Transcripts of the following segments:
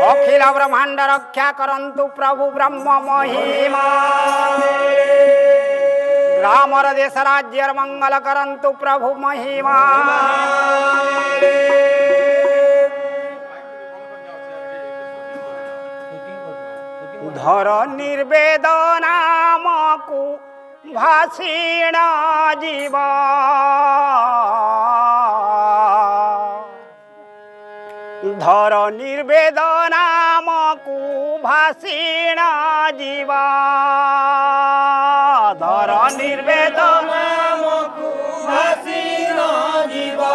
अखिल ब्रह्मांड रक्षा करंतु प्रभु ब्रह्म महिमा। ग्रामर देश राज्य मंगल करंतु प्रभु महिमा। धर निर्वेद नामकु भाषिण जीवा। धर निर्वेद नामकु भाषिण जीवा। धर निर्वेद नामकु भाषिण जीवा।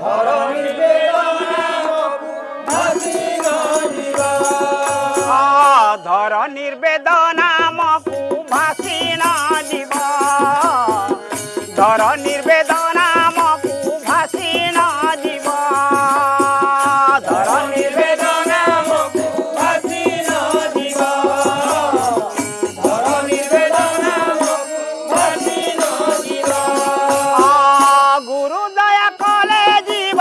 धर निर्वेद नामकु भाषिण जीवा। धर निर्वेद नामकु भाषिण जीवा। धर निर्वेद नामकु भाषिण जीवा। धर निर्वेद नामकु भाषिण जीवा। धर निर्वेद नामकु भाषिण जीवा। गुरु दया कले जीव,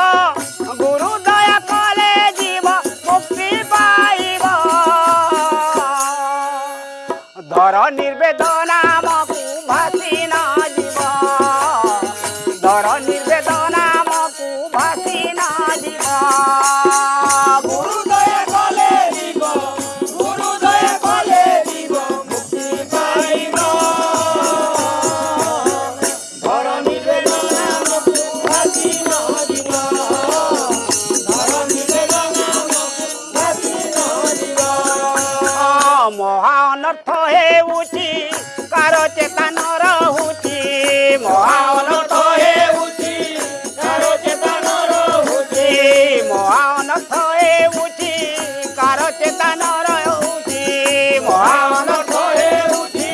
गुरु दया कले जीव मुक्ति पाइब। धर निर्वेद नामकु भाषिण जीवा। धर निर्वेद नामकु भाषिण जीवा। गुरु दया कले जीव, गुरु दया कले जीव मुक्ति पाइब। धर निर्वेद नामकु भाषिण जीवा। धर निर्वेद नामकु भाषिण जीवा। महा अनर्थ हेउछि कार चेतन रहुछि। महा अनर्थ हेउछि कार चेतन रहुछि। महा अनर्थ हेउछि कार चेतन रहुछि। महा अनर्थ हेउछि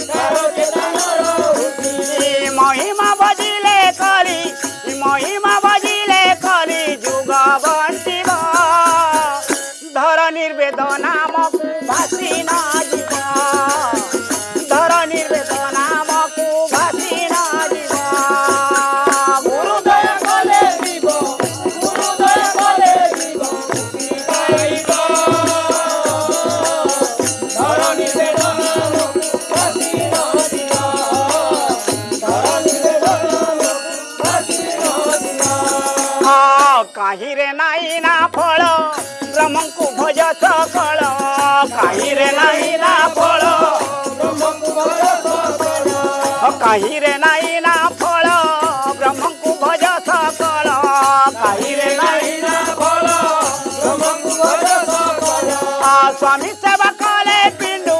कार चेतन रहुछि। महिमा बजिले करी, महिमा बजिले करी जुग बंटिब। धर निर्वेद नामकु भाषिण जीवा। धर निर्वेद नामकु भाषिण जीवा। गुरु दया कले जीव, गुरु दया कले जीव मुक्ति पाइब। धर निर्वेद नामकु भाषिण जीवा। धर निर्वेद नामकु भाषिण जीवा। काहि रे नाई ना फल ब्रह्मंकु भज सकल। काहि रे नाई ना फल ब्रह्मंकु भज सकल। काहि रे नाई ना फल ब्रह्मंकु भज सकल। काहि रे नाई ना फल ब्रह्मंकु भज सकल। स्वामी सेवा कले पिंडु,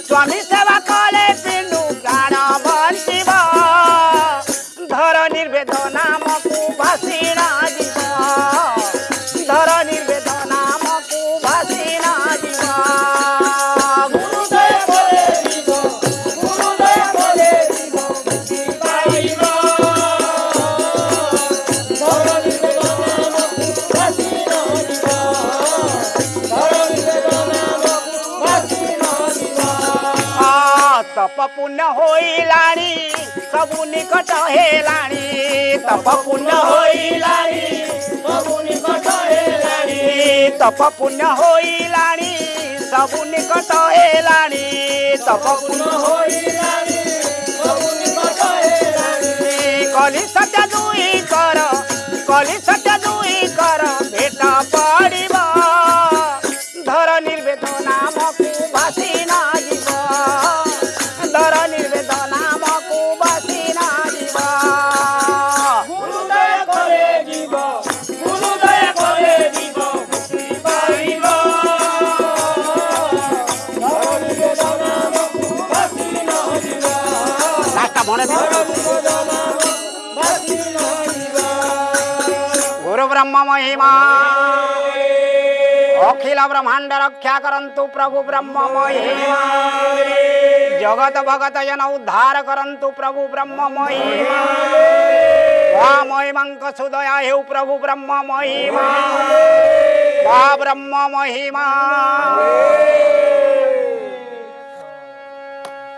स्वामी सेवा कले पिंडु प्राण बंटिब। धर निर्वेद नामकु भाषिण जीवा। धर निर्वेद नामकु भाषिण जीवा। गुरु दया कले जीव, गुरु दया कले जीव मुक्ति पाइब। धर निर्वेद नामकु भाषिण जीवा। धर निर्वेद नामकु भाषिण जीवा। तप पुण्य होइलाणी सबु निकट हेलाणी। तप पुण्य होइलाणी सबु निकट हेलाणी। तप पुण्य होइलाणी सबु निकट हेलाणी। तप पुण्य होइलाणी सबु निकट हेलाणी। कली सत्य दुई कर, कली सत्य दुई कर भेट पड़िब। धर निर्वेद नामकु भाषिण जीवा। धर निर्वेद नामकु भाषिण जीवा। गुरु दया कले जीव, गुरु दया कले जीव मुक्ति पाइब। धर निर्वेद नामकु भाषिण जीवा। रास्ता बने भाषिण जीवा। गुरु ब्रह्म महिमा। अखिल ब्रह्मांड रक्षा करंतु प्रभु ब्रह्म महिमा। जगत भगत जन उद्धार करंतु प्रभु ब्रह्म महिमा। महिमांक सुदया हेउ प्रभु ब्रह्म महिमा। ब्रह्म महिमा।